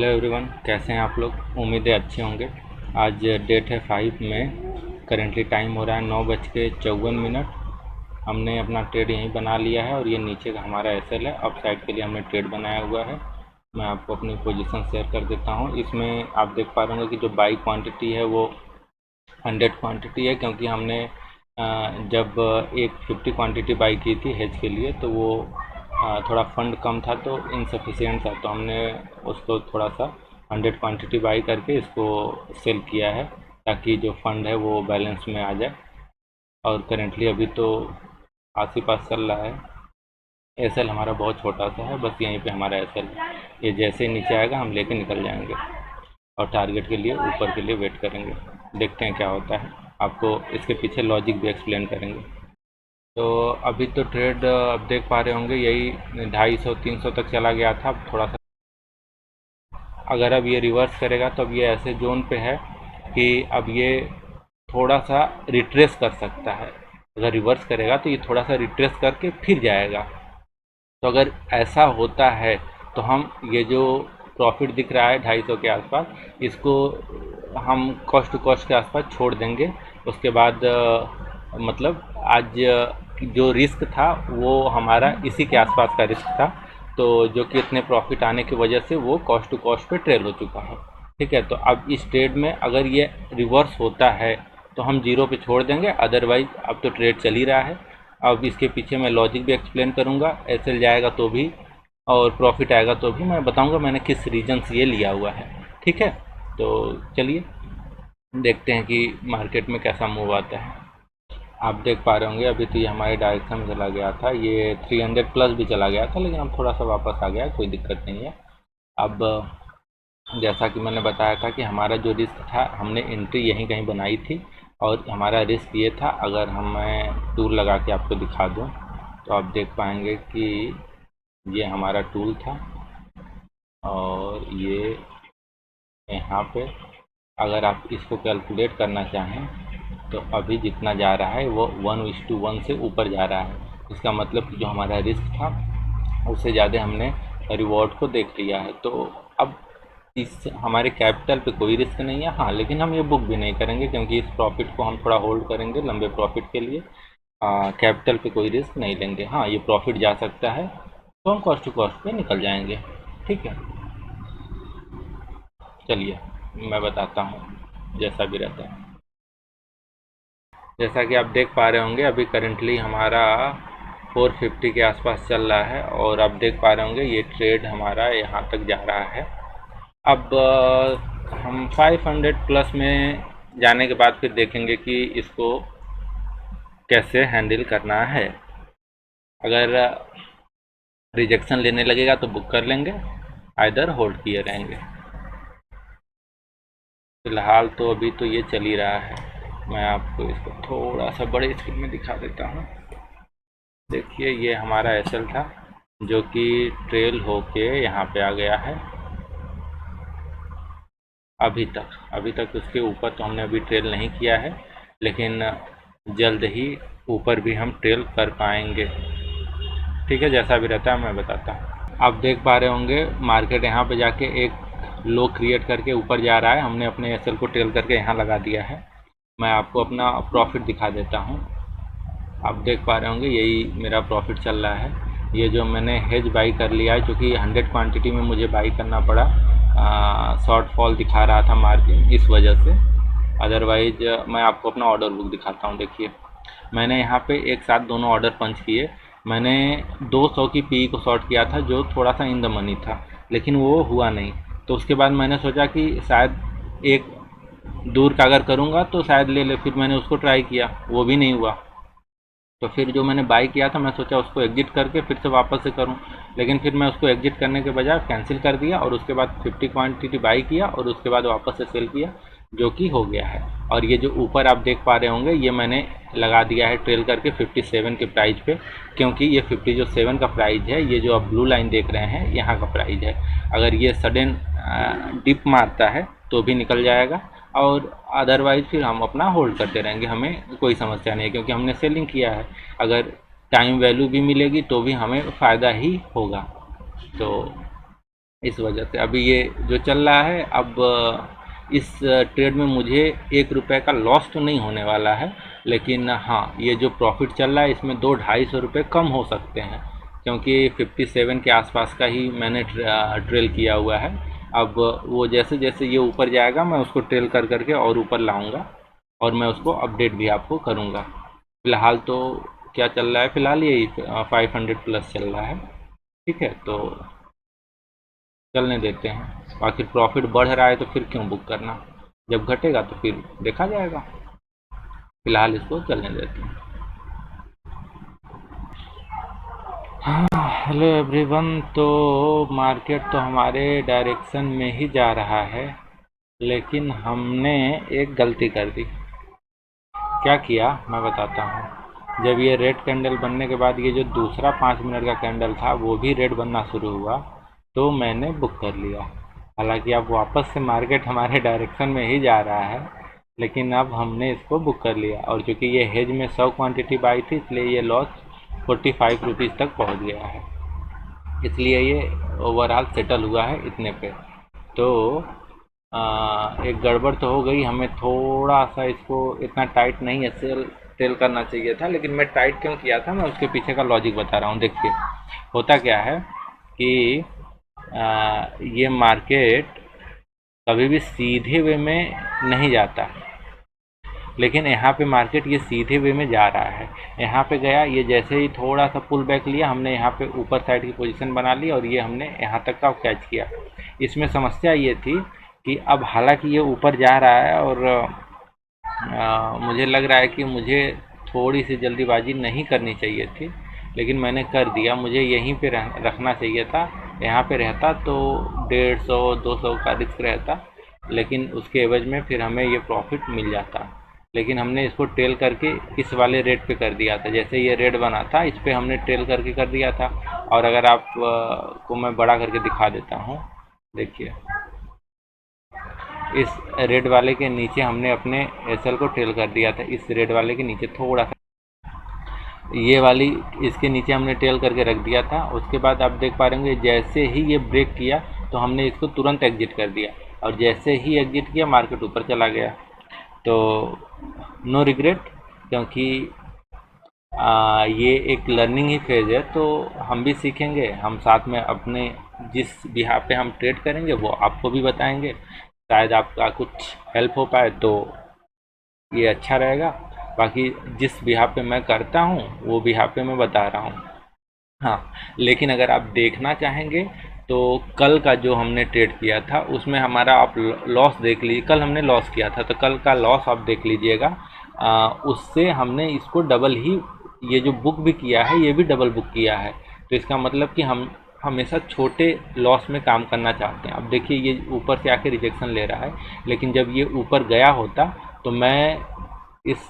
Hello everyone, कैसे हैं आप लोग। उम्मीद है अच्छे होंगे। आज डेट है 5 मई। करेंटली टाइम हो रहा है 9:54। हमने अपना ट्रेड यहीं बना लिया है और ये नीचे का हमारा एसएल है। अप साइड के लिए हमने ट्रेड बनाया हुआ है। मैं आपको अपनी पोजीशन शेयर कर देता हूँ। इसमें आप देख पा रहे होंगे कि जो बाई क्वांटिटी है वो 100 क्वांटिटी है, क्योंकि हमने जब एक 50 क्वांटिटी बाई की थी हेज के लिए, तो वो थोड़ा फंड कम था तो इनसफिशिएंट था, तो हमने उसको थोड़ा सा 100 क्वांटिटी बाई करके इसको सेल किया है, ताकि जो फंड है वो बैलेंस में आ जाए। और करेंटली अभी तो आस ही पास चल रहा है। एसएल हमारा बहुत छोटा सा है, बस यहीं पे हमारा एसएल, ये जैसे ही नीचे आएगा हम लेके निकल जाएंगे और टारगेट के लिए ऊपर के लिए वेट करेंगे। देखते हैं क्या होता है, आपको इसके पीछे लॉजिक भी एक्सप्लेन करेंगे। तो अभी तो ट्रेड अब देख पा रहे होंगे यही 250-300 तक चला गया था। अब थोड़ा सा अगर अब ये रिवर्स करेगा तो अब ये ऐसे जोन पे है कि अब ये थोड़ा सा रिट्रेस कर सकता है। अगर रिवर्स करेगा तो ये थोड़ा सा रिट्रेस करके फिर जाएगा। तो अगर ऐसा होता है तो हम ये जो प्रॉफिट दिख रहा है 250 के आसपास, इसको हम कॉस्ट टू कॉस्ट के आसपास छोड़ देंगे। उसके बाद मतलब आज जो रिस्क था वो हमारा इसी के आसपास का रिस्क था, तो जो कि इतने प्रॉफिट आने की वजह से वो कॉस्ट टू कॉस्ट पे ट्रेड हो चुका है। ठीक है, तो अब इस ट्रेड में अगर ये रिवर्स होता है तो हम जीरो पे छोड़ देंगे, अदरवाइज अब तो ट्रेड चल ही रहा है। अब इसके पीछे मैं लॉजिक भी एक्सप्लेन करूँगा, एसएल जाएगा तो भी और प्रॉफिट आएगा तो भी मैं बताऊँगा मैंने किस रीजन से ये लिया हुआ है। ठीक है, तो चलिए देखते हैं कि मार्केट में कैसा मूव आता है। आप देख पा रहे होंगे अभी तो ये हमारे डायरेक्शन में चला गया था, ये 300 प्लस भी चला गया था, लेकिन अब थोड़ा सा वापस आ गया, कोई दिक्कत नहीं है। अब जैसा कि मैंने बताया था कि हमारा जो रिस्क था हमने एंट्री यहीं कहीं बनाई थी, और हमारा रिस्क ये था, अगर मैं टूल लगा के आपको दिखा दूं तो आप देख पाएंगे कि ये हमारा टूल था और ये यहाँ पे अगर आप इसको कैलकुलेट करना चाहें तो अभी जितना जा रहा है वो 1:1 से ऊपर जा रहा है। इसका मतलब कि जो हमारा रिस्क था उससे ज़्यादा हमने रिवॉर्ड को देख लिया है। तो अब इस हमारे कैपिटल पे कोई रिस्क नहीं है। हाँ, लेकिन हम ये बुक भी नहीं करेंगे क्योंकि इस प्रॉफिट को हम थोड़ा होल्ड करेंगे लंबे प्रॉफिट के लिए। कैपिटल पे कोई रिस्क नहीं लेंगे। हाँ, ये प्रॉफिट जा सकता है तो हम कॉस्ट टू कॉस्ट पे निकल जाएंगे। ठीक है, चलिए मैं बताता हूँ जैसा भी रहता है। जैसा कि आप देख पा रहे होंगे अभी करेंटली हमारा 450 के आसपास चल रहा है, और आप देख पा रहे होंगे ये ट्रेड हमारा यहाँ तक जा रहा है। अब हम 500 प्लस में जाने के बाद फिर देखेंगे कि इसको कैसे हैंडल करना है। अगर रिजेक्शन लेने लगेगा तो बुक कर लेंगे, आइदर होल्ड किए रहेंगे। फिलहाल तो अभी तो ये चल ही रहा है। मैं आपको इसको थोड़ा सा बड़े स्क्रीन में दिखा देता हूँ। देखिए ये हमारा एसएल था जो कि ट्रेल होके यहाँ पे आ गया है। अभी तक उसके ऊपर तो हमने अभी ट्रेल नहीं किया है, लेकिन जल्द ही ऊपर भी हम ट्रेल कर पाएंगे। ठीक है, जैसा भी रहता है मैं बताता हूँ। आप देख पा रहे होंगे मार्केट यहाँ पे जाके एक लो क्रिएट करके ऊपर जा रहा है। हमने अपने एसएल को ट्रेल करके यहाँ लगा दिया है। मैं आपको अपना प्रॉफिट दिखा देता हूँ। आप देख पा रहे होंगे यही मेरा प्रॉफिट चल रहा है। ये जो मैंने हेज बाई कर लिया है, क्योंकि 100 क्वांटिटी में मुझे बाई करना पड़ा, शॉर्ट फॉल दिखा रहा था मार्जिन इस वजह से। अदरवाइज मैं आपको अपना ऑर्डर बुक दिखाता हूँ। देखिए मैंने यहाँ पे एक साथ दोनों ऑर्डर पंच किए। मैंने 200 की पी को शॉर्ट किया था जो थोड़ा सा इन द मनी था, लेकिन वो हुआ नहीं। तो उसके बाद मैंने सोचा कि शायद एक दूर का अगर करूँगा तो शायद ले ले, फिर मैंने उसको ट्राई किया, वो भी नहीं हुआ। तो फिर जो मैंने बाई किया था मैं सोचा उसको एग्जिट करके फिर से वापस से करूं, लेकिन फिर मैं उसको एग्जिट करने के बजाय कैंसिल कर दिया और उसके बाद 50 क्वांटिटी बाई किया और उसके बाद वापस से सेल किया, जो कि हो गया है। और ये जो ऊपर आप देख पा रहे होंगे ये मैंने लगा दिया है ट्रेल करके 57 के प्राइस पे, क्योंकि ये 57 का प्राइस है। ये जो आप ब्लू लाइन देख रहे हैं यहाँ का प्राइस है। अगर ये सडन डिप मारता है तो भी निकल जाएगा, और अदरवाइज फिर हम अपना होल्ड करते रहेंगे, हमें कोई समस्या नहीं है क्योंकि हमने सेलिंग किया है। अगर टाइम वैल्यू भी मिलेगी तो भी हमें फ़ायदा ही होगा। तो इस वजह से अभी ये जो चल रहा है, अब इस ट्रेड में मुझे 1 रुपये का लॉस तो नहीं होने वाला है, लेकिन हाँ, ये जो प्रॉफिट चल रहा है इसमें 200-250 रुपये कम हो सकते हैं, क्योंकि 57 के आसपास का ही मैंने ट्रेल किया हुआ है। अब वो जैसे जैसे ये ऊपर जाएगा मैं उसको ट्रेल कर करके और ऊपर लाऊंगा, और मैं उसको अपडेट भी आपको करूंगा। फ़िलहाल तो क्या चल रहा है, फ़िलहाल यही 500 प्लस चल रहा है। ठीक है, तो चलने देते हैं। बाकी प्रॉफिट बढ़ रहा है तो फिर क्यों बुक करना, जब घटेगा तो फिर देखा जाएगा। फ़िलहाल इसको चलने देते हैं। हाँ, हेलो एवरीवन। तो मार्केट तो हमारे डायरेक्शन में ही जा रहा है, लेकिन हमने एक गलती कर दी। क्या किया मैं बताता हूँ। जब ये रेड कैंडल बनने के बाद ये जो दूसरा 5 मिनट का कैंडल था वो भी रेड बनना शुरू हुआ, तो मैंने बुक कर लिया। हालांकि अब वापस से मार्केट हमारे डायरेक्शन में ही जा रहा है, लेकिन अब हमने इसको बुक कर लिया। और चूँकि ये हेज में 100 क्वांटिटी बाई थी, इसलिए ये लॉस 45 रुपीज़ तक पहुँच गया है, इसलिए ये ओवरऑल सेटल हुआ है इतने पे। तो एक गड़बड़ तो हो गई, हमें थोड़ा सा इसको इतना टाइट नहीं सेल सेल करना चाहिए था, लेकिन मैं टाइट क्यों किया था मैं उसके पीछे का लॉजिक बता रहा हूँ। देखिए, होता क्या है कि ये मार्केट कभी भी सीधे वे में नहीं जाता, लेकिन यहाँ पे मार्केट ये सीधे वे में जा रहा है। यहाँ पे गया, ये जैसे ही थोड़ा सा पुल बैक लिया, हमने यहाँ पे ऊपर साइड की पोजीशन बना ली और ये हमने यहाँ तक का कैच किया। इसमें समस्या ये थी कि अब हालांकि ये ऊपर जा रहा है और मुझे लग रहा है कि मुझे थोड़ी सी जल्दीबाजी नहीं करनी चाहिए थी, लेकिन मैंने कर दिया। मुझे यहीं पे रखना चाहिए था। यहाँ पे रहता तो 150-200 का रिस्क रहता, लेकिन उसके एवज में फिर हमें ये प्रॉफिट मिल जाता। लेकिन हमने इसको ट्रेल करके इस वाले रेट पे कर दिया था। जैसे ये रेट बना था, इस पे हमने ट्रेल करके कर दिया था। और अगर आप को मैं बड़ा करके दिखा देता हूँ, देखिए, इस रेड वाले के नीचे हमने अपने एसएल को ट्रेल कर दिया था। इस रेड वाले के नीचे थोड़ा सा, ये वाली इसके नीचे हमने ट्रेल करके रख दिया था। उसके बाद आप देख पा रहे होंगे, जैसे ही ये ब्रेक किया तो हमने इसको तुरंत एग्जिट कर दिया, और जैसे ही एग्जिट किया मार्केट ऊपर चला गया। तो नो रिग्रेट, क्योंकि ये एक लर्निंग ही फेज़ है, तो हम भी सीखेंगे। हम साथ में अपने जिस बिहार पे हम ट्रेड करेंगे वो आपको भी बताएंगे, शायद आपका कुछ हेल्प हो पाए तो ये अच्छा रहेगा। बाकी जिस बिहार पे मैं करता हूँ वो बिहार पे मैं बता रहा हूँ। हाँ, लेकिन अगर आप देखना चाहेंगे तो कल का जो हमने ट्रेड किया था उसमें हमारा आप लॉस देख लीजिए। कल हमने लॉस किया था, तो कल का लॉस आप देख लीजिएगा। उससे हमने इसको डबल ही, ये जो बुक भी किया है ये भी डबल बुक किया है। तो इसका मतलब कि हम हमेशा छोटे लॉस में काम करना चाहते हैं। अब देखिए, ये ऊपर से आके रिजेक्शन ले रहा है, लेकिन जब ये ऊपर गया होता तो मैं इस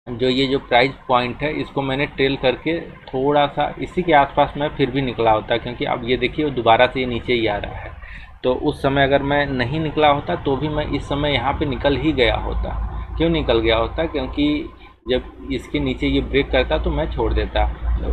जो प्राइस पॉइंट है इसको मैंने ट्रेल करके थोड़ा सा इसी के आसपास मैं फिर भी निकला होता, क्योंकि अब ये देखिए वो दोबारा से ये नीचे ही आ रहा है। तो उस समय अगर मैं नहीं निकला होता तो भी मैं इस समय यहाँ पे निकल ही गया होता। क्यों निकल गया होता? क्योंकि जब इसके नीचे ये ब्रेक करता तो मैं छोड़ देता।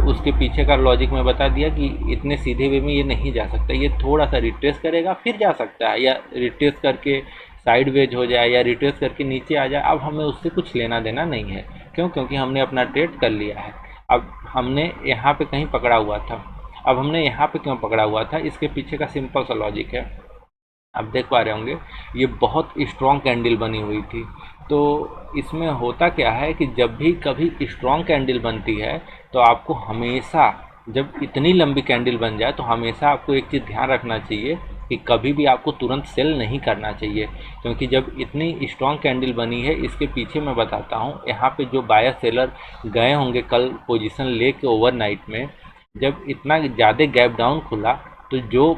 उसके पीछे का लॉजिक मैं बता दिया कि इतने सीधे वे में ये नहीं जा सकता, ये थोड़ा सा रिट्रेस करेगा फिर जा सकता है, या रिट्रेस करके साइडवेज हो जाए, या रिट्रेस करके नीचे आ जाए। अब हमें उससे कुछ लेना देना नहीं है। क्यों? क्योंकि हमने अपना ट्रेड कर लिया है। अब हमने यहाँ पे कहीं पकड़ा हुआ था, अब हमने यहाँ पे क्यों पकड़ा हुआ था, इसके पीछे का सिंपल सा लॉजिक है। आप देख पा रहे होंगे ये बहुत स्ट्रॉन्ग कैंडल बनी हुई थी। तो इसमें होता क्या है कि जब भी कभी स्ट्रॉन्ग कैंडल बनती है तो आपको हमेशा, जब इतनी लंबी कैंडल बन जाए तो हमेशा आपको एक चीज़ ध्यान रखना चाहिए कि कभी भी आपको तुरंत सेल नहीं करना चाहिए। क्योंकि जब इतनी स्ट्रॉन्ग कैंडल बनी है, इसके पीछे मैं बताता हूँ, यहाँ पे जो बायर सेलर गए होंगे कल पोजीशन लेके ओवरनाइट में, जब इतना ज़्यादा गैप डाउन खुला तो जो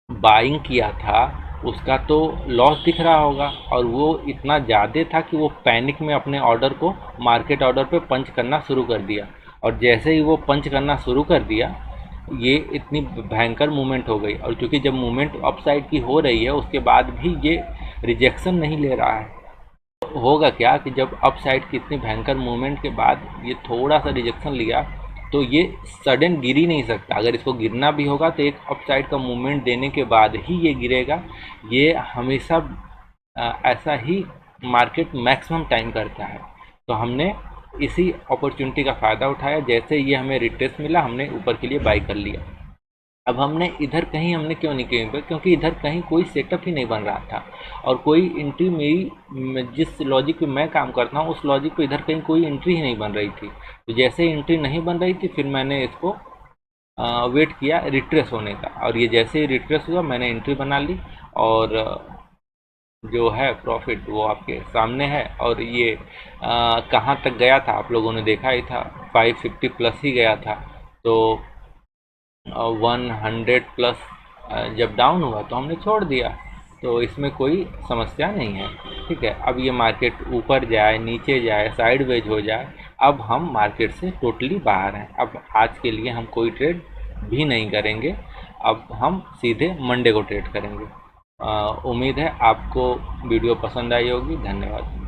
बाइंग किया था उसका तो लॉस दिख रहा होगा, और वो इतना ज़्यादा था कि वो पैनिक में अपने ऑर्डर को मार्केट ऑर्डर पे पंच करना शुरू कर दिया। और जैसे ही वो पंच करना शुरू कर दिया, ये इतनी भयंकर मूवमेंट हो गई। और क्योंकि जब मूवमेंट अप साइड की हो रही है उसके बाद भी ये रिजेक्शन नहीं ले रहा है, तो होगा क्या कि जब अप साइड की इतनी भयंकर मूवमेंट के बाद ये थोड़ा सा रिजेक्शन लिया तो ये सडन गिर ही नहीं सकता। अगर इसको गिरना भी होगा तो एक अपसाइड का मूवमेंट देने के बाद ही ये गिरेगा। ये हमेशा ऐसा ही मार्केट मैक्सिमम टाइम करता है। तो हमने इसी अपॉर्चुनिटी का फ़ायदा उठाया। जैसे ये हमें रिट्रेस मिला, हमने ऊपर के लिए बाई कर लिया। अब हमने इधर कहीं हमने क्यों नहीं किया, क्योंकि इधर कहीं कोई सेटअप ही नहीं बन रहा था और कोई एंट्री मेरी जिस लॉजिक पे मैं काम करता हूँ उस लॉजिक पे इधर कहीं कोई एंट्री ही नहीं बन रही थी। तो जैसे एंट्री नहीं बन रही थी फिर मैंने इसको वेट किया रिट्रेस होने का, और ये जैसे ही रिट्रेस हुआ मैंने एंट्री बना ली और जो है प्रॉफिट वो आपके सामने है। और ये कहाँ तक गया था आप लोगों ने देखा ही था, 550 प्लस ही गया था। तो 100 प्लस जब डाउन हुआ तो हमने छोड़ दिया, तो इसमें कोई समस्या नहीं है। ठीक है, अब ये मार्केट ऊपर जाए नीचे जाए साइडवेज हो जाए, अब हम मार्केट से टोटली बाहर हैं। अब आज के लिए हम कोई ट्रेड भी नहीं करेंगे, अब हम सीधे मंडे को ट्रेड करेंगे। उम्मीद है आपको वीडियो पसंद आई होगी। धन्यवाद।